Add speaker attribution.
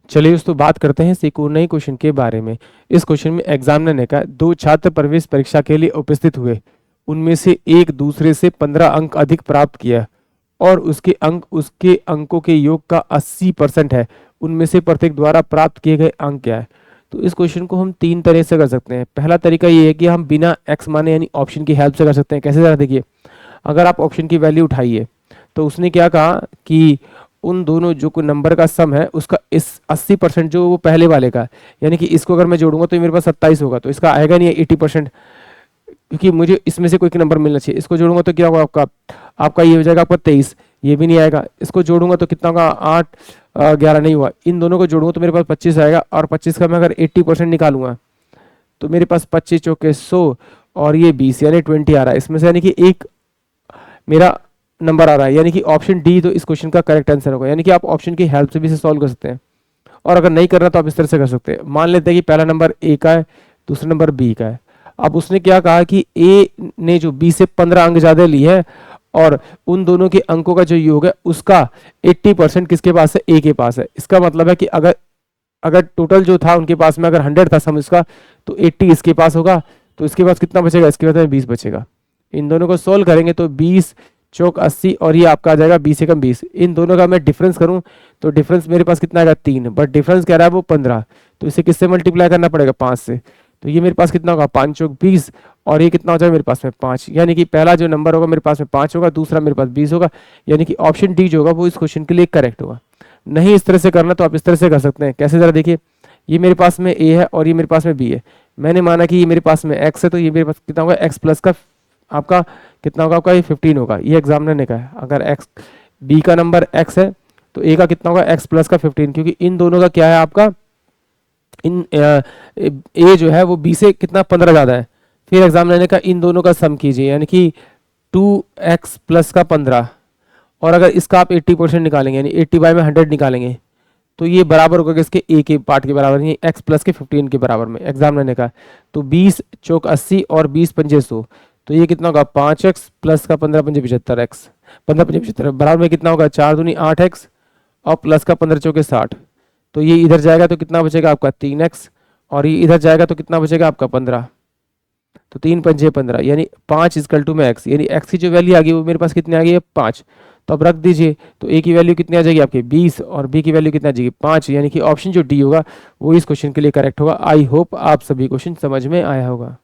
Speaker 1: चलिए दोस्तों बात करते हैं सिकुड़ई क्वेश्चन के बारे में। इस क्वेश्चन में एग्जामिनर ने कहा दो छात्र प्रवेश परीक्षा के लिए उपस्थित हुए, उनमें से एक दूसरे से 15 अंक अधिक प्राप्त किया और उसके अंकों के योग का 80% है। उनमें से प्रत्येक द्वारा प्राप्त किए गए अंक क्या है? तो इस क्वेश्चन को हम तीन तरह से कर सकते हैं। पहला तरीका ये है कि हम बिना एक्स माने यानी ऑप्शन की हेल्प से कर सकते हैं। कैसे? जरा देखिए, अगर आप ऑप्शन की वैल्यू उठाइए तो उसने क्या कहा कि उन दोनों जो कोई नंबर का सम है उसका इस 80% जो वो पहले वाले का है, यानी कि इसको अगर मैं जोड़ूंगा तो मेरे पास 27 होगा, तो इसका आएगा नहीं 80%, क्योंकि मुझे इसमें से कोई नंबर मिलना चाहिए। इसको जोड़ूंगा तो क्या होगा आपका आपका ये हो जाएगा आपका 23, ये भी नहीं आएगा। इसको जोड़ूंगा तो कितना होगा 8 11 नहीं हुआ। इन दोनों को जोड़ूंगा तो मेरे पास 25 आएगा, और 25 का मैं अगर 80% निकालूंगा तो मेरे पास 25 चौके 100 और ये 20 यानी 20 आ रहा है इसमें से, यानी कि एक मेरा नंबर आ रहा है, यानी कि ऑप्शन डी तो इस क्वेश्चन का करेक्ट आंसर होगा। यानी कि आप ऑप्शन की हेल्प से भी इसे सॉल्व कर सकते हैं, और अगर नहीं करना तो आप इस तरह से कर सकते हैं। मान लेते हैं कि पहला नंबर ए का है, दूसरा नंबर बी का है। अब उसने क्या कहा कि ए ने जो बी से 15 अंक ज्यादा लिए है, और उन दोनों के अंकों का जो योग है उसका 80% किसके पास है? ए के पास है। इसका मतलब है कि अगर अगर टोटल जो था उनके पास में अगर 100 था सम इसका, तो 80 इसके पास होगा, तो इसके पास कितना बचेगा? इसके पास 20 बचेगा। इन दोनों को सोल्व करेंगे तो 20 चौक 80 और ये आपका आ जाएगा 20 से कम 20। इन दोनों का मैं डिफरेंस करूं तो डिफरेंस मेरे पास कितना आएगा? 3, बट डिफरेंस कह रहा है वो 15, तो इसे किससे मल्टीप्लाई करना पड़ेगा? 5 से। तो ये मेरे पास कितना होगा? 5 चौक 20, और ये कितना हो जाएगा मेरे पास में? 5। यानी कि पहला जो नंबर होगा मेरे पास में 5 होगा, दूसरा मेरे पास 20 होगा। यानी कि ऑप्शन डी जो होगा वो इस क्वेश्चन के लिए करेक्ट होगा। नहीं इस तरह से करना तो आप इस तरह से कर सकते हैं। कैसे? जरा देखिए, ये मेरे पास में ए है और ये मेरे पास में बी है। मैंने माना कि ये मेरे पास में एक्स है, तो ये मेरे पास कितना होगा? एक्स प्लस का आपका कितना होगा? आपका ये 15 होगा। ये एग्जामिनर ने कहा है अगर एक्स बी का नंबर एक्स है तो ए का कितना होगा? एक्स प्लस का 15, क्योंकि इन दोनों का क्या है आपका इन ए जो है वो बी से कितना 15 ज़्यादा है। फिर एग्जामिनर ने कहा इन दोनों का सम कीजिए, यानी कि 2x प्लस का 15, और अगर इसका आप 80% निकालेंगे यानी 80/100 निकालेंगे तो ये बराबर होगा किसके? ए के पार्ट के बराबर, यानी एक्स प्लस के 15 के बराबर में एग्जामिनर ने कहा। तो 20 चौक 80 और 20 पंजे 100, तो ये कितना होगा? 5x प्लस का 15 पंजे 75x, 15 पंजे 75 बराबर में कितना होगा? 4 दूनी 8x और प्लस का 15 चौके 60। तो ये इधर जाएगा तो कितना बचेगा आपका? 3x, और ये इधर जाएगा तो कितना बचेगा आपका? 15। तो 3 पंजे 15 यानी 5 इजकल टू में x, यानी x की जो वैल्यू आ गई वो मेरे पास कितनी आ गई है? 5। तो अब रख दीजिए, तो a की वैल्यू कितनी आ जाएगी आपकी? 20, और b की वैल्यू कितनी आ जाएगी? 5। यानी कि ऑप्शन जो डी होगा वो इस क्वेश्चन के लिए करेक्ट होगा। आई होप आप सभी क्वेश्चन समझ में आया होगा।